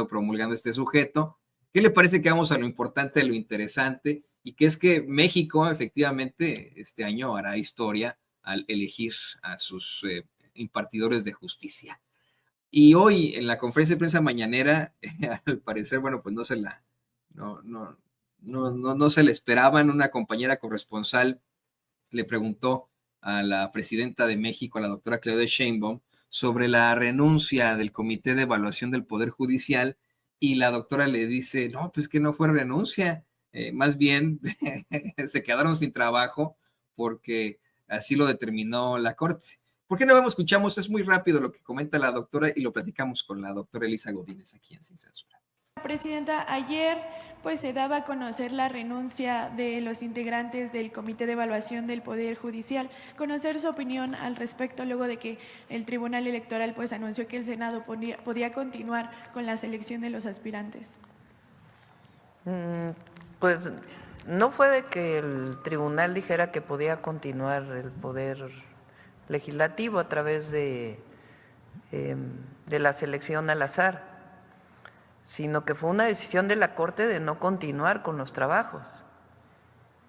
promulgando este sujeto. ¿Qué le parece que vamos a lo importante, a lo interesante? Y que es que México efectivamente este año hará historia al elegir a sus impartidores de justicia. Y hoy en la conferencia de prensa mañanera, al parecer, bueno, pues no se la esperaban. Una compañera corresponsal le preguntó a la presidenta de México, a la doctora Claudia Sheinbaum, sobre la renuncia del Comité de Evaluación del Poder Judicial, y la doctora le dice, no, pues que no fue renuncia, más bien se quedaron sin trabajo porque así lo determinó la Corte. ¿Por qué no escuchamos? Es muy rápido lo que comenta la doctora y lo platicamos con la doctora Elisa Godínez aquí en Sin Censura. Presidenta, ayer pues se daba a conocer la renuncia de los integrantes del Comité de Evaluación del Poder Judicial. Conocer su opinión al respecto luego de que el Tribunal Electoral pues anunció que el Senado podía continuar con la selección de los aspirantes. Pues no fue de que el tribunal dijera que podía continuar el poder legislativo a través de la selección al azar, sino que fue una decisión de la Corte de no continuar con los trabajos.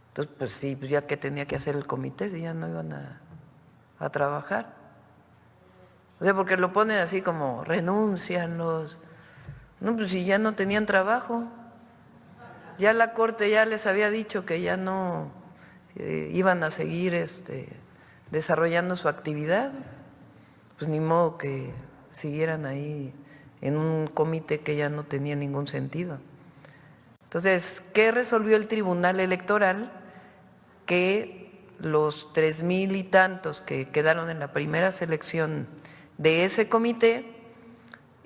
Entonces, pues sí, pues ya que tenía que hacer el comité, si ya no iban a trabajar. O sea, porque lo ponen así como renuncian los... No, pues si ya no tenían trabajo, ya la Corte ya les había dicho que ya no iban a seguir desarrollando su actividad, pues ni modo que siguieran ahí en un comité que ya no tenía ningún sentido. Entonces, ¿qué resolvió el Tribunal Electoral? Que los 3,000 y tantos que quedaron en la primera selección de ese comité,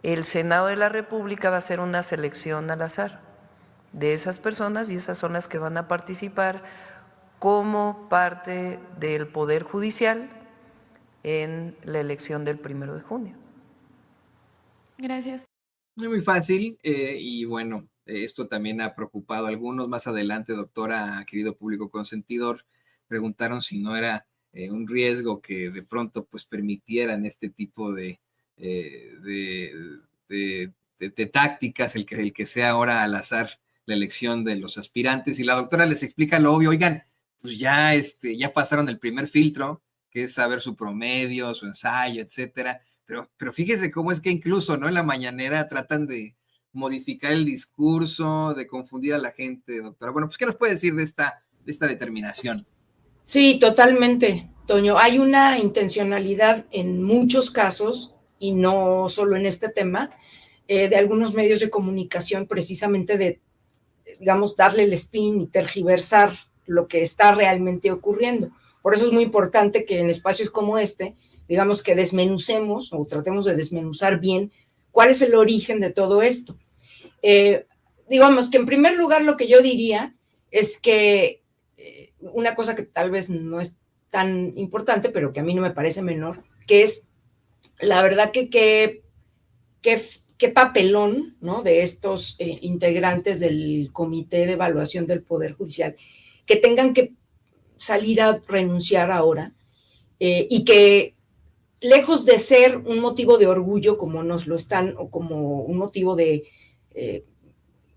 el Senado de la República va a hacer una selección al azar de esas personas y esas son las que van a participar como parte del Poder Judicial en la elección del 1 de junio. Gracias. Muy fácil y bueno, esto también ha preocupado a algunos. Más adelante, doctora, querido público consentidor, preguntaron si no era un riesgo que de pronto pues permitieran este tipo de tácticas, el que sea ahora al azar la elección de los aspirantes, y la doctora les explica lo obvio. Oigan, pues ya pasaron el primer filtro, que es saber su promedio, su ensayo, etcétera. Pero fíjese cómo es que incluso, ¿no?, en la mañanera tratan de modificar el discurso, de confundir a la gente, doctora. Bueno, pues, ¿qué nos puede decir de esta determinación? Sí, totalmente, Toño. Hay una intencionalidad en muchos casos, y no solo en este tema, de algunos medios de comunicación, precisamente de, digamos, darle el spin y tergiversar lo que está realmente ocurriendo. Por eso es muy importante que en espacios como este, digamos, que desmenucemos o tratemos de desmenuzar bien cuál es el origen de todo esto. Digamos que en primer lugar lo que yo diría es que una cosa que tal vez no es tan importante, pero que a mí no me parece menor, que es la verdad que papelón, ¿no?, de estos integrantes del Comité de Evaluación del Poder Judicial, que tengan que salir a renunciar ahora y que lejos de ser un motivo de orgullo como nos lo están, o como un motivo de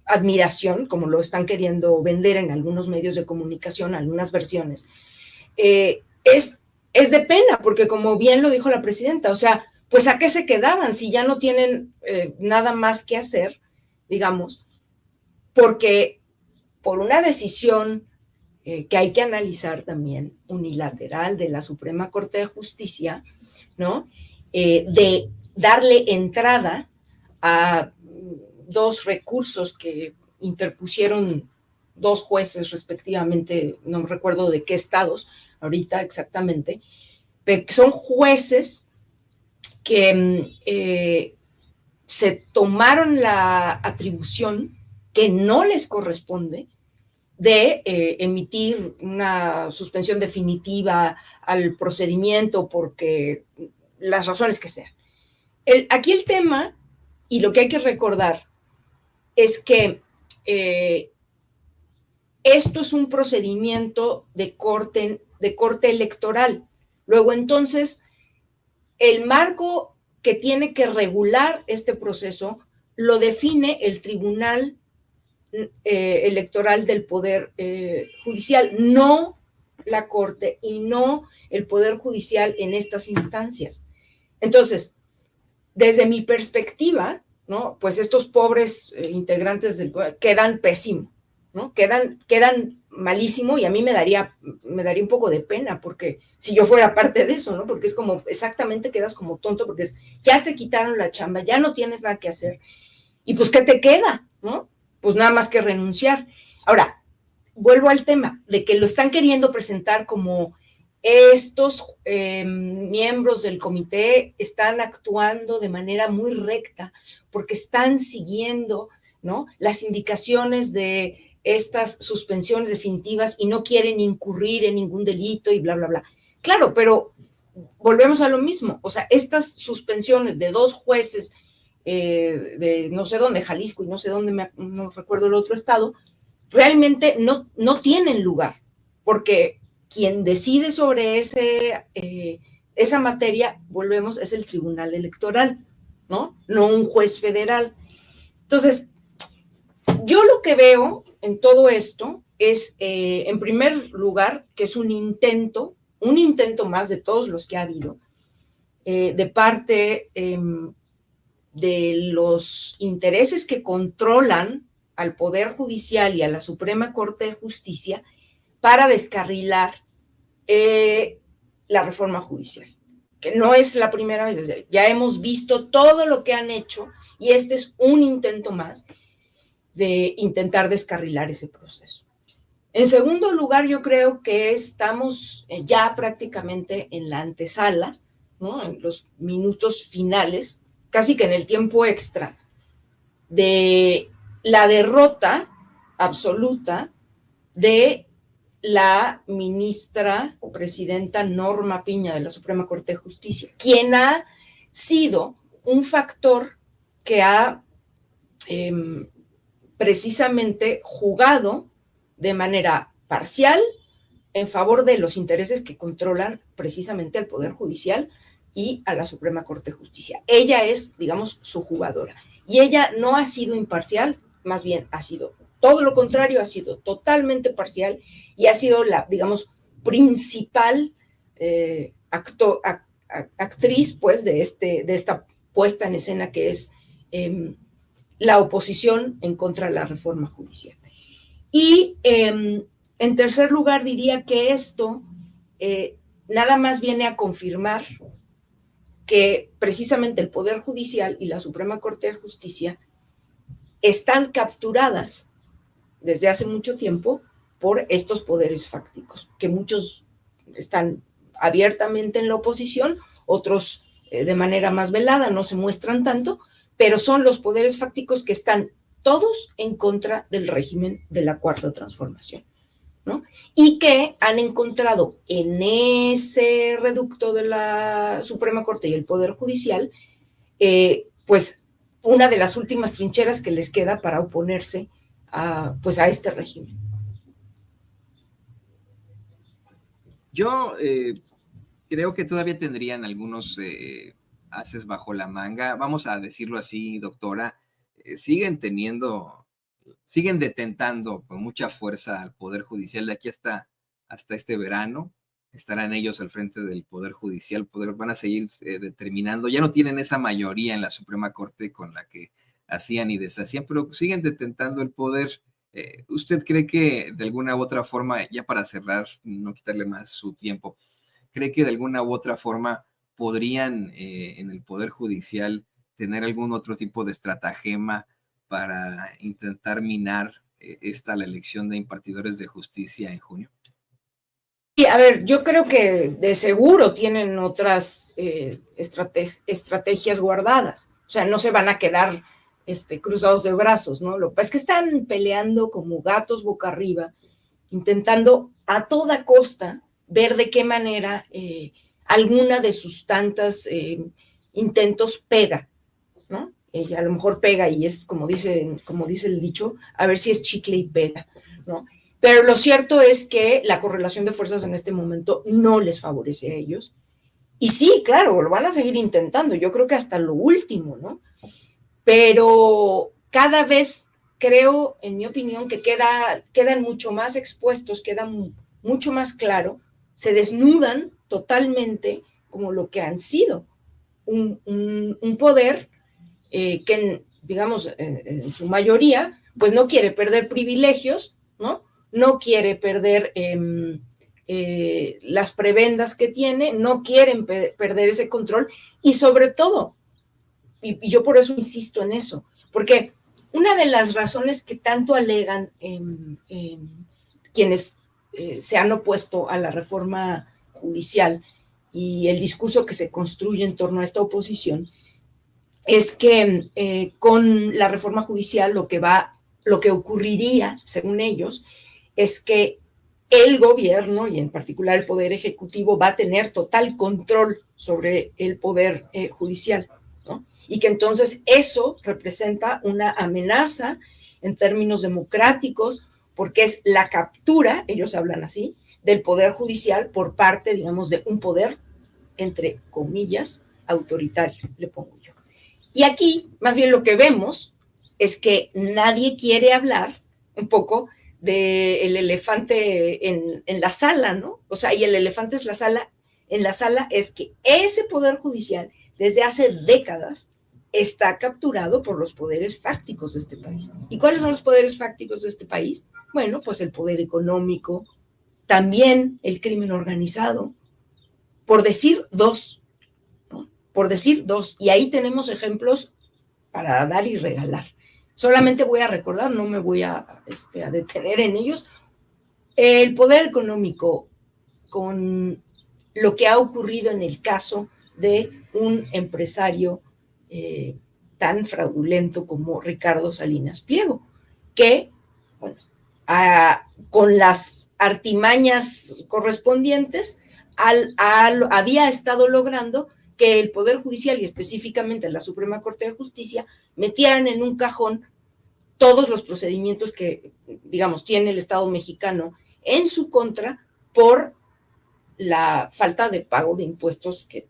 admiración, como lo están queriendo vender en algunos medios de comunicación, algunas versiones, es de pena, porque como bien lo dijo la presidenta, o sea, pues ¿a qué se quedaban si ya no tienen nada más que hacer, digamos? Porque por una decisión que hay que analizar también, unilateral, de la Suprema Corte de Justicia, ¿no?, de darle entrada a dos recursos que interpusieron dos jueces respectivamente, no me recuerdo de qué estados ahorita exactamente, pero son jueces que se tomaron la atribución que no les corresponde de emitir una suspensión definitiva al procedimiento porque las razones que sean. Aquí el tema, y lo que hay que recordar, es que esto es un procedimiento de corte electoral. Luego, entonces, el marco que tiene que regular este proceso lo define el Tribunal Electoral del Poder Judicial, no la Corte y no el Poder Judicial en estas instancias. Entonces, desde mi perspectiva, ¿no? Pues estos pobres integrantes del quedan pésimo, ¿no? Quedan malísimo, y a mí me daría un poco de pena, porque si yo fuera parte de eso, ¿no? Porque es como, exactamente quedas como tonto, porque ya te quitaron la chamba, ya no tienes nada que hacer, y pues ¿qué te queda, no? Pues nada más que renunciar. Ahora, vuelvo al tema de que lo están queriendo presentar como estos miembros del comité están actuando de manera muy recta porque están siguiendo, ¿no?, las indicaciones de estas suspensiones definitivas y no quieren incurrir en ningún delito y bla, bla, bla. Claro, pero volvemos a lo mismo. O sea, estas suspensiones de 2 jueces de no sé dónde, Jalisco y no sé dónde, no recuerdo el otro estado, realmente no tienen lugar, porque quien decide sobre esa materia, volvemos, es el Tribunal Electoral, ¿no? No un juez federal. Entonces, yo lo que veo en todo esto es, en primer lugar, que es un intento más de todos los que ha habido, de parte de los intereses que controlan al Poder Judicial y a la Suprema Corte de Justicia para descarrilar la reforma judicial, que no es la primera vez, ya hemos visto todo lo que han hecho y este es un intento más de intentar descarrilar ese proceso. En segundo lugar, yo creo que estamos ya prácticamente en la antesala, ¿no?, en los minutos finales, casi que en el tiempo extra, de la derrota absoluta de la ministra o presidenta Norma Piña de la Suprema Corte de Justicia, quien ha sido un factor que ha precisamente jugado de manera parcial en favor de los intereses que controlan precisamente al Poder Judicial y a la Suprema Corte de Justicia. Ella es, digamos, su jugadora. Y ella no ha sido imparcial, más bien ha sido todo lo contrario, ha sido totalmente parcial y ha sido la, digamos, principal actriz, pues, de esta puesta en escena que es la oposición en contra de la reforma judicial. Y en tercer lugar, diría que esto nada más viene a confirmar que precisamente el Poder Judicial y la Suprema Corte de Justicia están capturadas desde hace mucho tiempo por estos poderes fácticos, que muchos están abiertamente en la oposición, otros de manera más velada, no se muestran tanto, pero son los poderes fácticos que están todos en contra del régimen de la Cuarta Transformación, ¿no? Y que han encontrado en ese reducto de la Suprema Corte y el Poder Judicial, pues una de las últimas trincheras que les queda para oponerse pues a este régimen. Yo creo que todavía tendrían algunos ases bajo la manga, vamos a decirlo así, doctora. Siguen detentando con mucha fuerza al Poder Judicial de aquí hasta este verano. Estarán ellos al frente del Poder Judicial, van a seguir determinando. Ya no tienen esa mayoría en la Suprema Corte con la que hacían y deshacían, pero siguen detentando el poder. ¿Usted cree que de alguna u otra forma, ya para cerrar, no quitarle más su tiempo, cree que de alguna u otra forma podrían en el Poder Judicial tener algún otro tipo de estratagema para intentar minar la elección de impartidores de justicia en junio? Sí, a ver, yo creo que de seguro tienen otras estrategias guardadas. O sea, no se van a quedar cruzados de brazos, ¿no? Lo que pasa es que están peleando como gatos boca arriba, intentando a toda costa ver de qué manera alguna de sus tantas intentos pega, ¿no? A lo mejor pega y es como dice el dicho, a ver si es chicle y pega, ¿no? Pero lo cierto es que la correlación de fuerzas en este momento no les favorece a ellos. Y sí, claro, lo van a seguir intentando, yo creo que hasta lo último, ¿no? pero cada vez creo, en mi opinión, que quedan mucho más expuestos, quedan mucho más claro, se desnudan totalmente como lo que han sido, un poder que, digamos, en su mayoría, pues no quiere perder privilegios, ¿no? No quiere perder las prebendas que tiene, no quieren perder ese control y sobre todo, y yo por eso insisto en eso, porque una de las razones que tanto alegan quienes se han opuesto a la reforma judicial y el discurso que se construye en torno a esta oposición es que con la reforma judicial lo que ocurriría, según ellos, es que el gobierno y en particular el Poder Ejecutivo va a tener total control sobre el Poder Judicial, ¿no? Y que entonces eso representa una amenaza en términos democráticos porque es la captura, ellos hablan así, del Poder Judicial por parte, digamos, de un poder, entre comillas, autoritario, le pongo yo. Y aquí, más bien lo que vemos es que nadie quiere hablar un poco del elefante en la sala, ¿no? O sea, y el elefante es en la sala es que ese poder judicial desde hace décadas está capturado por los poderes fácticos de este país. ¿Y cuáles son los poderes fácticos de este país? Bueno, pues el poder económico, también el crimen organizado, por decir dos, ¿no? Por decir dos. Y ahí tenemos ejemplos para dar y regalar. Solamente voy a recordar, no me voy a detener en ellos. El poder económico, con lo que ha ocurrido en el caso de un empresario tan fraudulento como Ricardo Salinas Pliego, que, bueno, con las artimañas correspondientes, había estado logrando que el Poder Judicial y específicamente la Suprema Corte de Justicia metieran en un cajón todos los procedimientos que, digamos, tiene el Estado mexicano en su contra por la falta de pago de impuestos que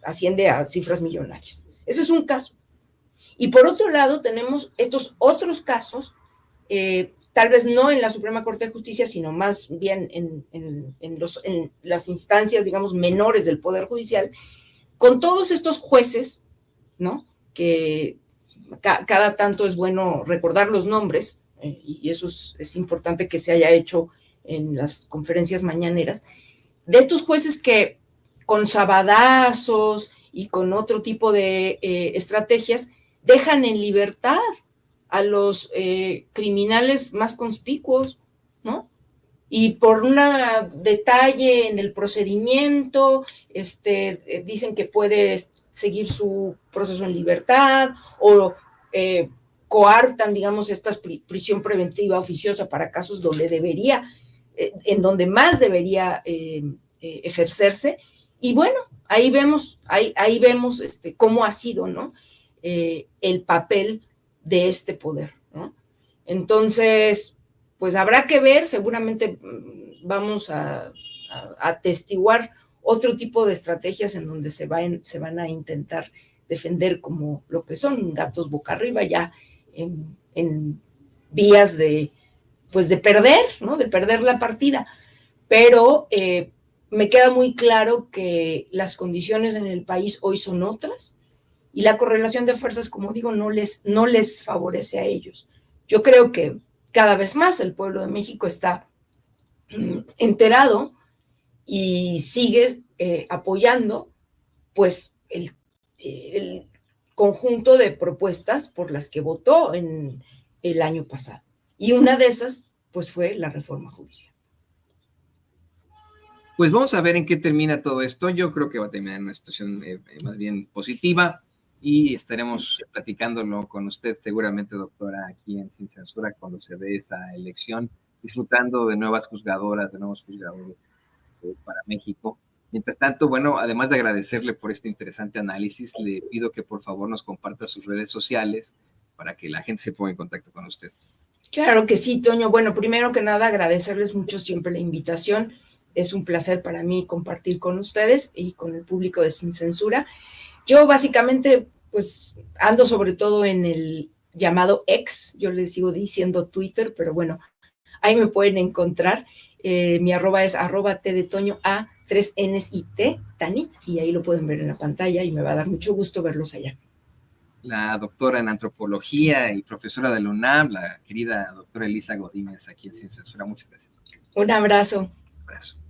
asciende a cifras millonarias. Ese es un caso. Y por otro lado tenemos estos otros casos, tal vez no en la Suprema Corte de Justicia, sino más bien en las instancias, digamos, menores del Poder Judicial, con todos estos jueces, ¿no? Que cada tanto es bueno recordar los nombres, y eso es importante que se haya hecho en las conferencias mañaneras, de estos jueces que con sabadazos y con otro tipo de estrategias dejan en libertad a los criminales más conspicuos, ¿no? Y por un detalle en el procedimiento, dicen que puede seguir su proceso en libertad o coartan, digamos, esta prisión preventiva oficiosa para casos donde en donde más debería ejercerse. Y bueno, ahí vemos cómo ha sido, ¿no? El papel de este poder, ¿no? Entonces, pues habrá que ver, seguramente vamos a atestiguar otro tipo de estrategias en donde se van a intentar defender como lo que son gatos boca arriba ya en vías de perder, ¿no? De perder la partida. Pero me queda muy claro que las condiciones en el país hoy son otras y la correlación de fuerzas, como digo, no les favorece a ellos. Yo creo que cada vez más el pueblo de México está enterado y sigue apoyando pues el conjunto de propuestas por las que votó en el año pasado. Y una de esas pues fue la reforma judicial. Pues vamos a ver en qué termina todo esto. Yo creo que va a terminar en una situación más bien positiva y estaremos platicándolo con usted seguramente, doctora, aquí en Sin Censura cuando se dé esa elección, disfrutando de nuevas juzgadoras, de nuevos juzgadores para México. Mientras tanto, bueno, además de agradecerle por este interesante análisis, le pido que por favor nos comparta sus redes sociales para que la gente se ponga en contacto con usted. Claro que sí, Toño. Bueno, primero que nada, agradecerles mucho siempre la invitación. Es un placer para mí compartir con ustedes y con el público de Sin Censura. Yo básicamente pues ando sobre todo en el llamado X, yo les sigo diciendo Twitter, pero bueno, ahí me pueden encontrar. Mi arroba es @t de Toño A, 3 Ns y T, Tanit, y ahí lo pueden ver en la pantalla y me va a dar mucho gusto verlos allá. La doctora en antropología y profesora de la UNAM, la querida doctora Elisa Godínez, aquí en Sin Censura. Muchas gracias. Un abrazo. Un abrazo.